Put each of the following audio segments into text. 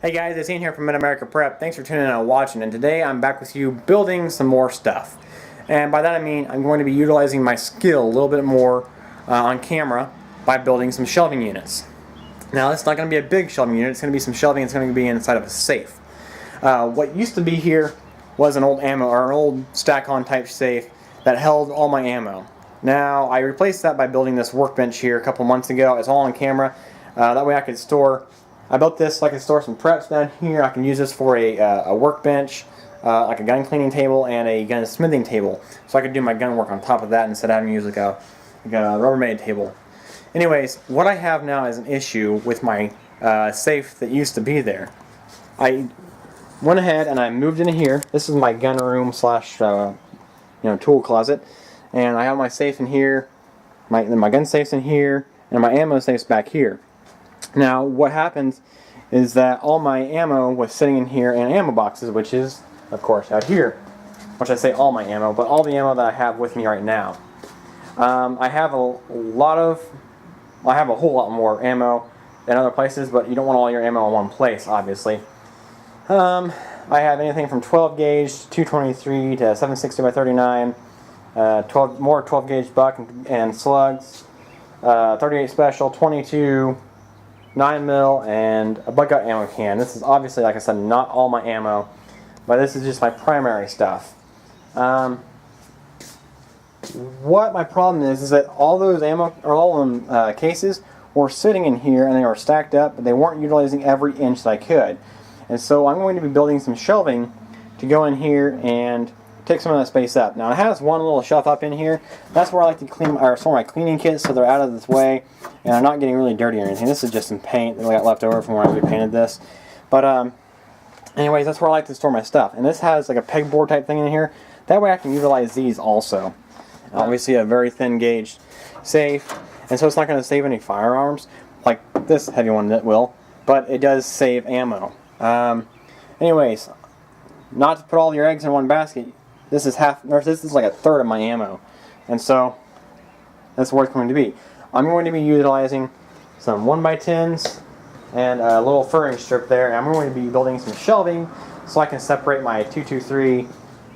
Hey guys, it's Ian here from Mid-America Prep. Thanks for tuning in and watching, and today I'm back with you building some more stuff. And by that I mean I'm going to be utilizing my skill a little bit more on camera by building some shelving units. Now it's not going to be a big shelving unit, it's going to be some shelving that's going to be inside of a safe. What used to be here was an old ammo or an old stack-on type safe that held all my ammo. Now I replaced that by building this workbench here a couple months ago. It's all on camera. That way I could store. I built this so I can store some preps down here. I can use this for a workbench, like a gun cleaning table and a gun smithing table. So I could do my gun work on top of that instead of having to use like a Rubbermaid table. Anyways, what I have now is an issue with my safe that used to be there. I went ahead and I moved into here. This is my gun room slash tool closet, and I have my safe in here. My gun safe's in here, and my ammo safe's back here. Now what happens is that all my ammo was sitting in here in ammo boxes, which is of course out here. Which I say all my ammo, but all the ammo that I have with me right now. I have a whole lot more ammo than other places, but you don't want all your ammo in one place, obviously. I have anything from 12 gauge, 223 to 760 by 39, 12 gauge buck and slugs, 38 special, 22. 9mm, and a bug gut ammo can. This is obviously, like I said, not all my ammo, but this is just my primary stuff. What my problem is that all those ammo, or all of them cases, were sitting in here and they were stacked up, but they weren't utilizing every inch that I could. And so I'm going to be building some shelving to go in here and take some of that space up. Now it has one little shelf up in here. That's where I like to clean, or store my cleaning kits, so they're out of this way and I'm not getting really dirty or anything. This is just some paint that I got left over from when I repainted this. But anyways, that's where I like to store my stuff. And this has like a pegboard type thing in here. That way I can utilize these also. Obviously a very thin gauge safe, and so it's not going to save any firearms like this heavy one that will, but it does save ammo. Anyways, not to put all your eggs in one basket. This is like a third of my ammo, and so that's what it's going to be. I'm going to be utilizing some 1x10s and a little furring strip there, and I'm going to be building some shelving so I can separate my 223,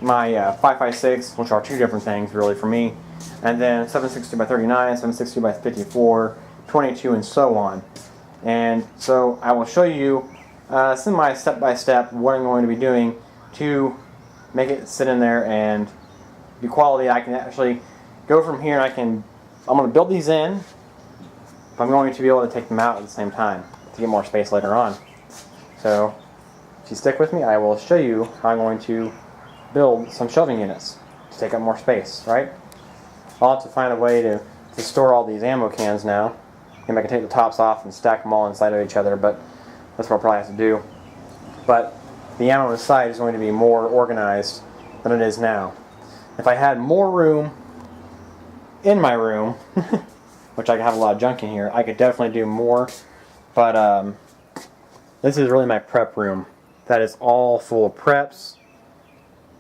my 5.56, which are two different things really for me, and then 760 by 39, 760 by 54, 22, and so on. And so I will show you some of my step-by-step what I'm going to be doing to make it sit in there and be quality. I can actually go from here and I'm going to build these in, but I'm going to be able to take them out at the same time to get more space later on. So if you stick with me, I will show you how I'm going to build some shelving units to take up more space, right? I'll have to find a way to store all these ammo cans now. Maybe I can take the tops off and stack them all inside of each other, but that's what I'll probably have to do. But the ammo inside is going to be more organized than it is now. If I had more room in my room, which I have a lot of junk in here, I could definitely do more. But this is really my prep room. That is all full of preps.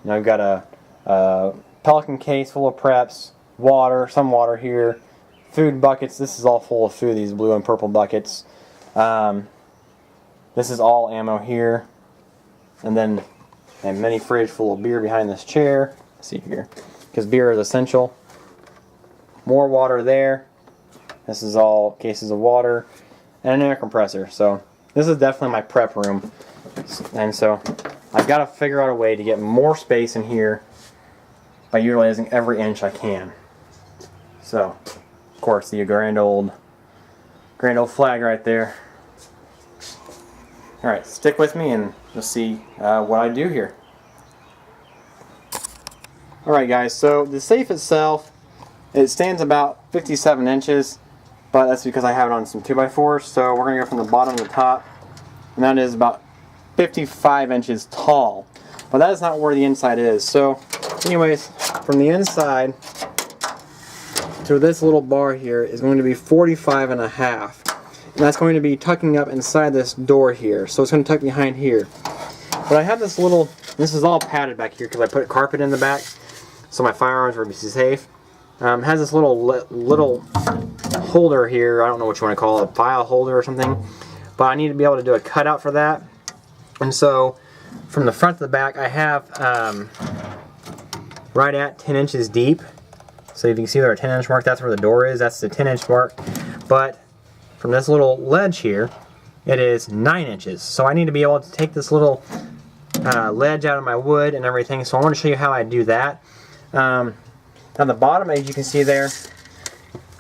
You know, I've got a Pelican case full of preps, water, some water here, food buckets. This is all full of food, these blue and purple buckets. This is all ammo here. And then a mini fridge full of beer behind this chair. Let's see here, because beer is essential. More water there. This is all cases of water and an air compressor. So this is definitely my prep room. And so I've got to figure out a way to get more space in here by utilizing every inch I can. So, of course, the grand old flag right there. Alright, stick with me and you'll see what I do here. Alright guys, so the safe itself, it stands about 57 inches, but that's because I have it on some 2x4s, so we're going to go from the bottom to the top, and that is about 55 inches tall. But that is not where the inside is. So anyways, from the inside to this little bar here is going to be 45.5. And that's going to be tucking up inside this door here. So it's going to tuck behind here. But I have this little, this is all padded back here because I put carpet in the back so my firearms will be safe. Has this little holder here. I don't know what you want to call it, a file holder or something. But I need to be able to do a cutout for that. And so from the front to the back, I have right at 10 inches deep. So you can see there a 10-inch mark, that's where the door is, that's the 10-inch mark. But from this little ledge here, it is 9 inches. So I need to be able to take this little ledge out of my wood and everything. So I want to show you how I do that. On the bottom, as you can see there,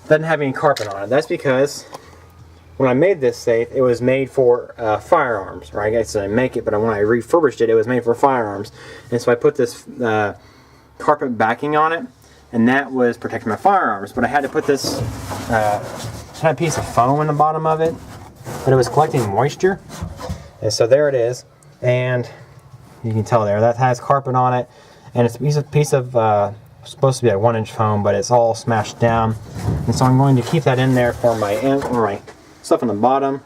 doesn't have any carpet on it. That's because when I made this safe, it was made for firearms. Or I guess I didn't make it, but when I refurbished it, it was made for firearms. And so I put this carpet backing on it, and that was protecting my firearms. But I had to put this had a piece of foam in the bottom of it, but it was collecting moisture. And so there it is, and you can tell there that has carpet on it, and it's a piece of supposed to be a 1-inch foam, but it's all smashed down. And so I'm going to keep that in there for my stuff on the bottom.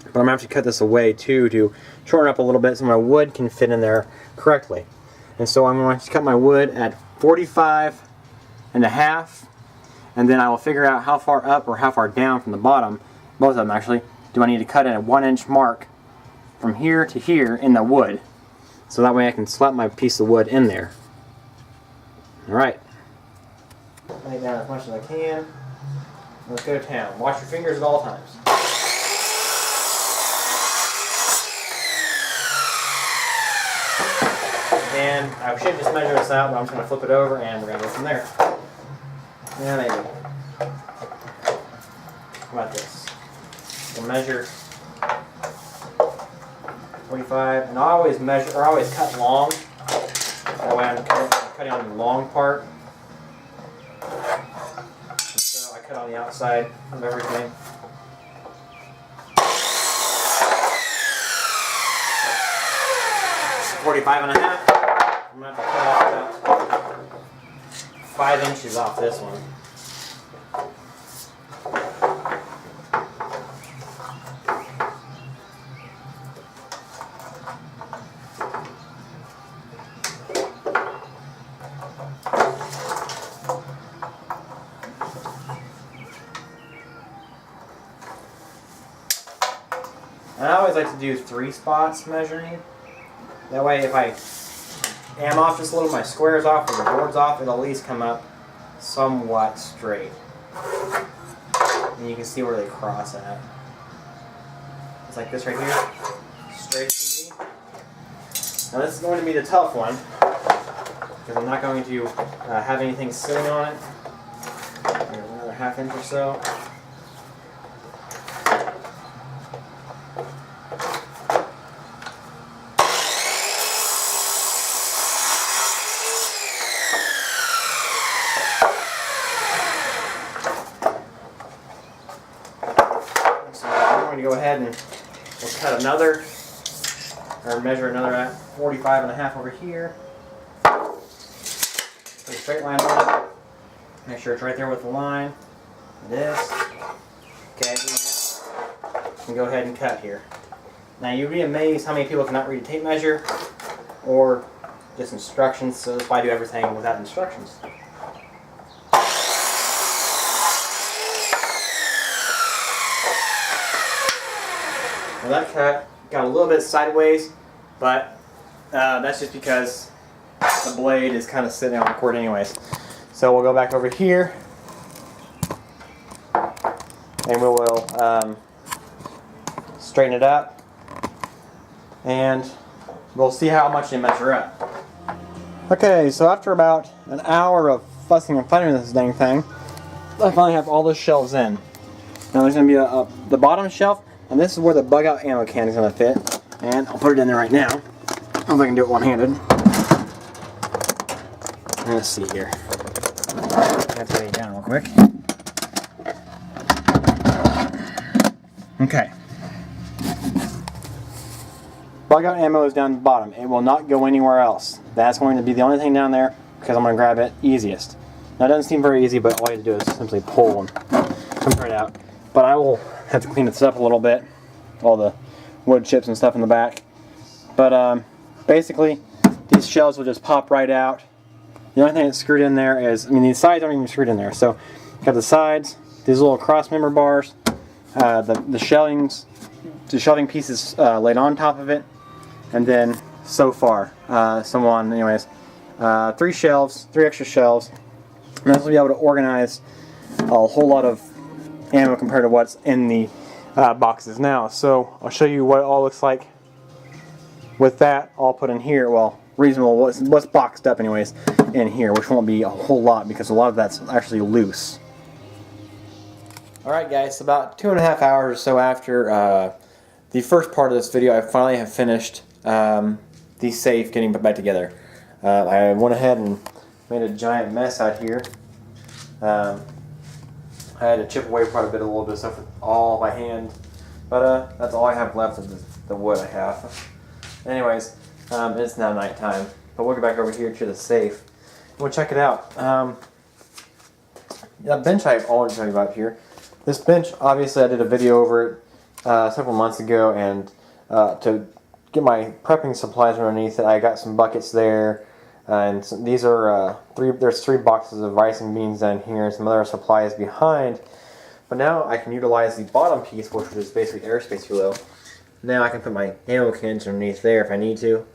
But I'm going to have to cut this away too to shorten up a little bit so my wood can fit in there correctly. And so I'm going to cut my wood at 45.5, and then I will figure out how far up or how far down from the bottom, both of them actually, do I need to cut in a 1-inch mark from here to here in the wood. So that way I can slap my piece of wood in there. Alright. Lay down as much as I can. Let's go to town. Wash your fingers at all times. And I should just measure this out, but I'm just going to flip it over and we're going to go from there. Yeah, maybe. How about this? We'll measure 45, and I always measure, or I always cut long. That way I'm cutting on the long part. And so I cut on the outside of everything. .45.5. I'm going to have to cut off about 5 inches off this one. And I always like to do 3 spots measuring. That way if I am off just a little, my square's off or the board's off, it'll at least come up somewhat straight. And you can see where they cross at. It's like this right here. Straight as can be. Now this is going to be the tough one, because I'm not going to have anything sitting on it. Another 1/2 inch or so. To go ahead and we'll cut another, or measure another at 45.5 over here. Put a straight line on it. Make sure it's right there with the line. This. Okay. And go ahead and cut here. Now you'd be amazed how many people cannot read a tape measure or just instructions, so that's why I do everything without instructions. Well, that cut got a little bit sideways, but that's just because the blade is kind of sitting on the cord anyways. So we'll go back over here, and we will straighten it up, and we'll see how much they measure up. Okay, so after about an hour of fussing and fighting with this dang thing, I finally have all the shelves in. Now there's going to be the bottom shelf, and this is where the bug out ammo can is going to fit. And I'll put it in there right now. I don't know if I can do it one-handed. Let's see here. I have to lay it down real quick. Okay. Bug out ammo is down at the bottom. It will not go anywhere else. That's going to be the only thing down there because I'm going to grab it easiest. Now it doesn't seem very easy, but all you have to do is simply pull and come right out. But I will have to clean this up a little bit. All the wood chips and stuff in the back. But basically, these shells will just pop right out. The only thing that's screwed in there is, these sides aren't even screwed in there. So, you got the sides, these little cross member bars, the shelving pieces laid on top of it, And then so far, so on. Anyways, 3 shelves, 3 extra shelves. And this will be able to organize a whole lot of ammo compared to what's in the boxes now. So I'll show you what it all looks like with that all put in here. Well, reasonable, what's boxed up anyways in here, which won't be a whole lot because a lot of that's actually loose. Alright guys, about 2.5 hours or so after the first part of this video, I finally have finished the safe getting put back together. I went ahead and made a giant mess out here. I had to chip away quite a little bit of stuff with all by hand, but that's all I have left of the wood I have. Anyways, it's now nighttime, but we'll get back over here to the safe and we'll check it out. That bench I've always talked about here. This bench, obviously I did a video over it several months ago, and to get my prepping supplies underneath it, I got some buckets there, and these are there's 3 boxes of rice and beans down here and some other supplies behind. But now I can utilize the bottom piece, which is basically airspace below. Now I can put my ammo cans underneath there if I need to.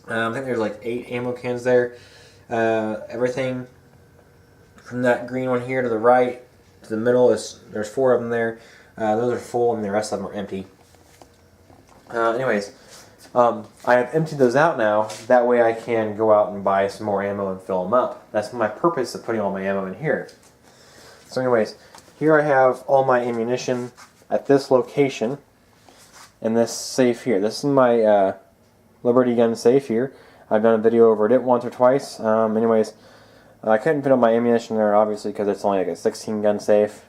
I think there's like 8 ammo cans there. Everything from that green one here to the right to the middle there's 4 of them there. Those are full and the rest of them are empty. Anyways, I have emptied those out now. That way I can go out and buy some more ammo and fill them up. That's my purpose of putting all my ammo in here. So anyways, here I have all my ammunition at this location in this safe here. This is my Liberty gun safe here. I've done a video over it once or twice. Anyways, I couldn't fit all my ammunition there obviously because it's only like a 16 gun safe,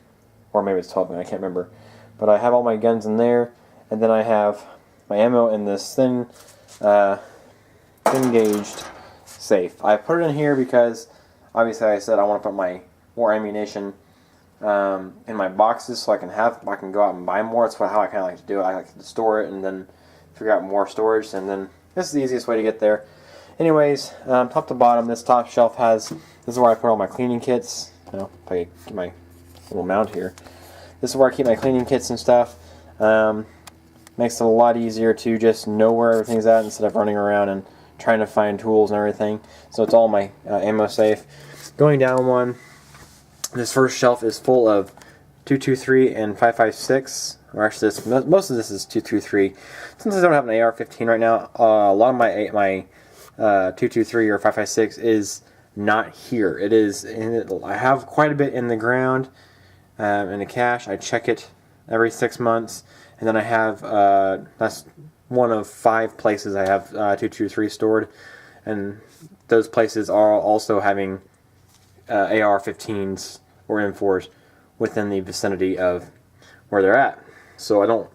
or maybe it's 12 gun, I can't remember. But I have all my guns in there, and then I have my ammo in this thin gauged safe. I put it in here because obviously I said I want to put my more ammunition in my boxes so I can go out and buy more. That's how I kind of like to do it. I like to store it and then figure out more storage, and then this is the easiest way to get there. Anyways, top to bottom, this top shelf this is where I put all my cleaning kits. You know, if I get my little mount here. This is where I keep my cleaning kits and stuff. Makes it a lot easier to just know where everything's at instead of running around and trying to find tools and everything. So it's all my ammo safe. Going down one, this first shelf is full of 223 and 5.56. Or actually, most of this is 223. Since I don't have an AR-15 right now, a lot of my 223 or 5.56 is not here. It is. I have quite a bit in the ground, in the cache. I check it every 6 months. And then I have, that's one of 5 places I have 223 stored. And those places are also having AR-15s or M4s within the vicinity of where they're at. So I don't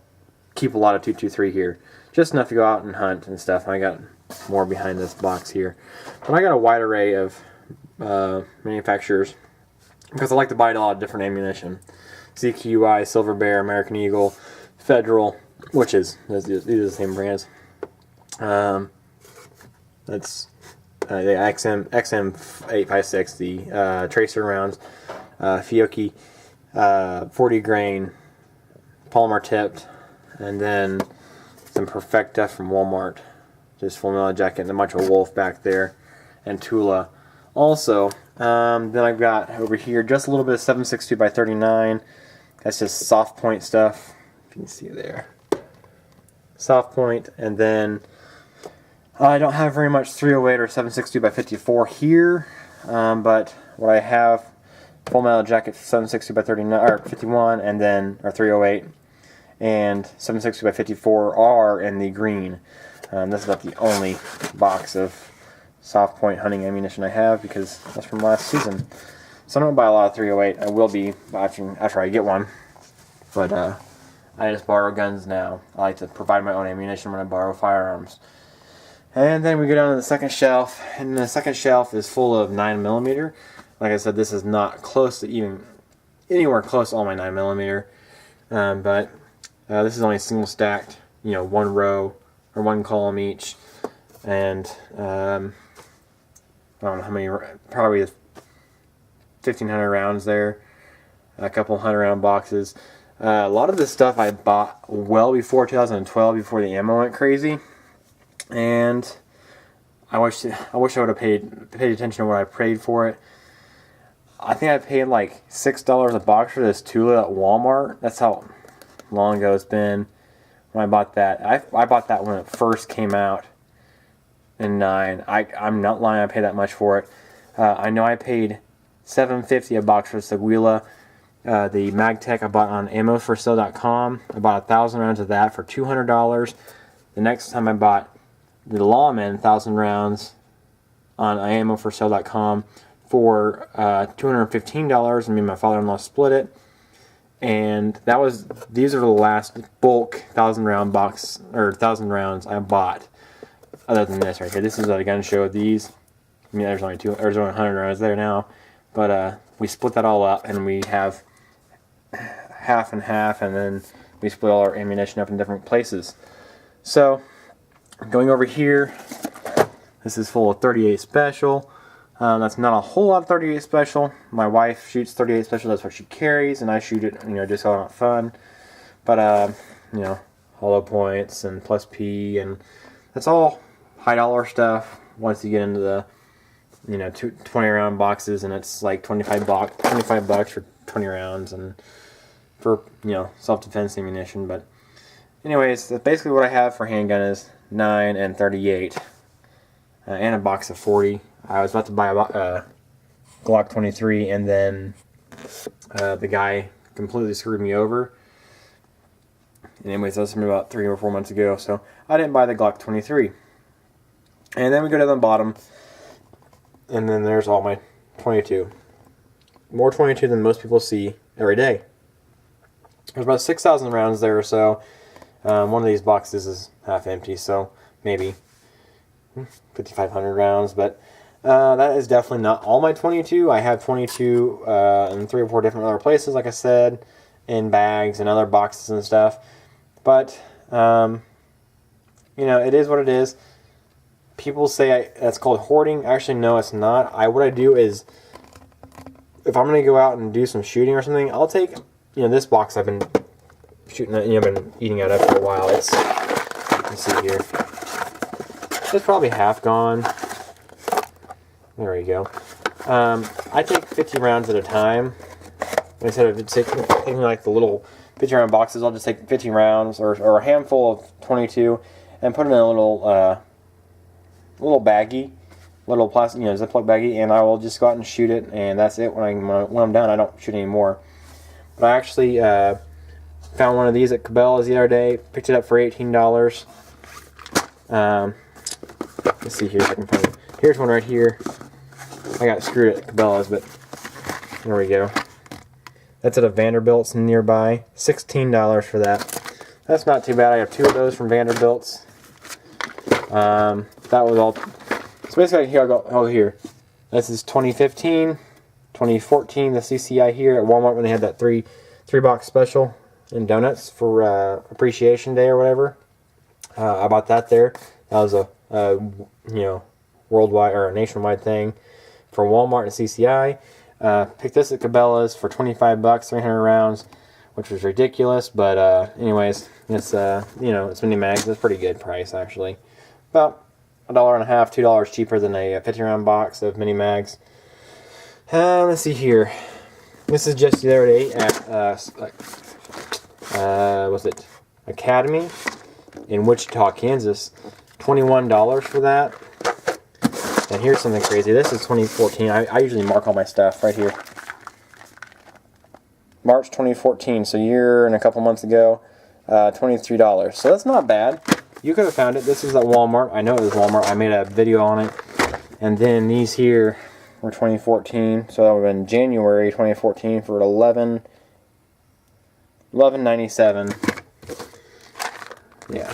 keep a lot of 223 here. Just enough to go out and hunt and stuff. I got more behind this box here. But I got a wide array of manufacturers because I like to buy a lot of different ammunition. CQI, Silver Bear, American Eagle, Federal, these are the same brands. That's the XM856, the tracer rounds, Fiocchi, 40 grain, polymer tipped, and then some Perfecta from Walmart, just full metal jacket, and a bunch of Wolf back there, and Tula. Also, then I've got over here just a little bit of 7.62 by 39. That's just soft point stuff. You can see there, soft point, and then I don't have very much 308 or 7.62 by 54 here, but what I have, full metal jacket 7.62 by 39 or 51, and then or 308 and 7.62 by 54 are in the green. This is about the only box of soft point hunting ammunition I have because that's from last season. So I don't buy a lot of 308. I will be after I get one, but I just borrow guns now. I like to provide my own ammunition when I borrow firearms. And then we go down to the second shelf, and the second shelf is full of 9mm. Like I said, this is not close to even anywhere close to all my 9mm, but this is only single stacked, you know, 1 row or 1 column each, and I don't know how many, probably 1,500 rounds there, a couple 100-round boxes. A lot of this stuff I bought well before 2012, before the ammo went crazy. And I wish I would have paid attention to what I paid for it. I think I paid like $6 a box for this Tula at Walmart. That's how long ago it's been when I bought that. I bought that when it first came out in 9. I'm not lying, I paid that much for it. I know I paid $7.50 a box for Seguila. The Magtech I bought on ammoforsale.com. I bought 1,000 rounds of that for $200. The next time I bought the Lawman 1,000 rounds on ammoforsale.com for $215, and me and my father-in-law split it. And these are the last bulk 1,000 round box or 1,000 rounds I bought. Other than this right here, this is a gun show of these. I mean, there's only 100 rounds there now, but we split that all up, and we have half and half, and then we split all our ammunition up in different places. So, going over here, this is full of 38 Special. That's not a whole lot of 38 Special. My wife shoots 38 Special, that's what she carries, and I shoot it, just so it's fun. But, hollow points and plus P, and that's all high dollar stuff once you get into the, 20 round boxes, and it's like 25 bucks for 20 rounds, and for, self-defense ammunition. But anyways, that's basically what I have for handgun is 9 and 38, and a box of 40. I was about to buy a Glock 23, and then the guy completely screwed me over. And anyways, that was from about 3 or 4 months ago, so I didn't buy the Glock 23. And then we go to the bottom, and then there's all my 22. More 22 than most people see every day. There's about 6,000 rounds there or so. One of these boxes is half empty, so maybe 5,500 rounds, but that is definitely not all my 22. I have 22 in 3 or 4 different other places, like I said, in bags and other boxes and stuff. But, it is what it is. People say that's called hoarding. Actually, no, it's not. What I do is, if I'm going to go out and do some shooting or something, I'll take, this box I've been shooting at, I've been eating out of for a while. Let's see here. It's probably half gone. There we go. I take 50 rounds at a time. Instead of taking like the little 50 round boxes, I'll just take 50 rounds or a handful of 22 and put it in a little baggie, little plastic, Ziploc baggie, and I will just go out and shoot it, and that's it. When I'm done, I don't shoot anymore. But I actually found one of these at Cabela's the other day. Picked it up for $18. Let's see here if I can find it. Here's one right here. I got screwed at Cabela's, but there we go. That's at a Vanderbilt's nearby. $16 for that. That's not too bad. I have 2 of those from Vanderbilt's. That was all. So basically, here I go. Here. This is 2015, 2014. The CCI here at Walmart when they had that three box special in donuts for Appreciation Day or whatever. I bought that there. That was a worldwide or a nationwide thing for Walmart and CCI. Picked this at Cabela's for 25 bucks, 300 rounds, which was ridiculous. But anyways, it's it's mini mags. It's a pretty good price actually. About $1.50, $2 cheaper than a 50-round box of mini mags. Let's see here. This is just the other day at was it Academy in Wichita, Kansas. $21 for that. And here's something crazy. This is 2014. I usually mark all my stuff right here. March 2014, so a year and a couple months ago. $23. So that's not bad. You could have found it. This is at Walmart. I know it was Walmart. I made a video on it. And then these here were 2014. So that would have been January 2014 for $11.97. Yeah.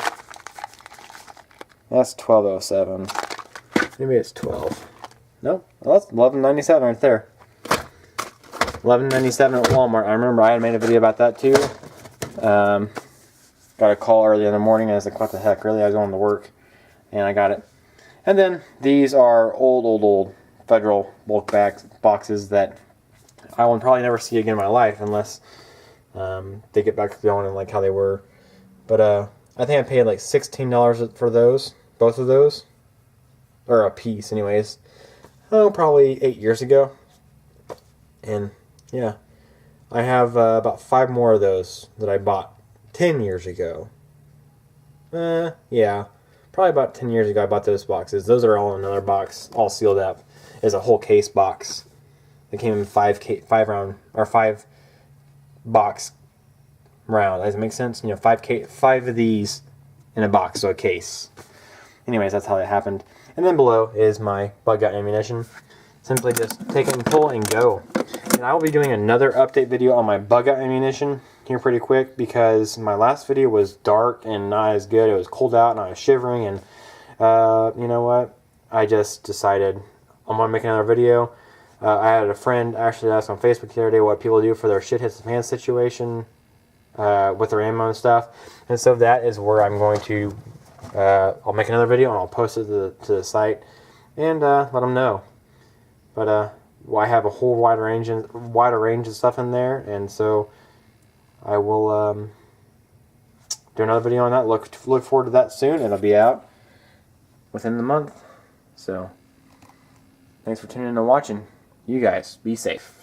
That's $12.07. Maybe it's 12. Nope. Well, that's $11.97 right there. $11.97 at Walmart. I remember I had made a video about that too. Got a call early in the morning and I was like, what the heck, really? I was going to work and I got it. And then these are old Federal bulk boxes that I will probably never see again in my life unless they get back to going and like how they were. But I think I paid like $16 for those both of those, or a piece anyways, probably 8 years ago. And yeah, I have about 5 more of those that I bought 10 years ago. Yeah, probably about 10 years ago I bought those boxes. Those are all in another box, all sealed up. It's a whole case box. They came in 5 box round. Does that make sense? You know, 5 of these in a box, so a case. Anyways, that's how that happened. And then below is my bug out ammunition. Simply just take it and pull and go. And I will be doing another update video on my bug out ammunition here pretty quick, because my last video was dark and not as good. It was cold out and I was shivering, and you know what? I just decided I'm going to make another video. I had a friend actually ask on Facebook the other day what people do for their shit hits the fan situation with their ammo and stuff. And so that is where I'm going to, I'll make another video and I'll post it to the site and let them know. But I have a whole wider range of stuff in there, and so I will do another video on that. Look forward to that soon. It'll be out within the month. So thanks for tuning in and watching. You guys be safe.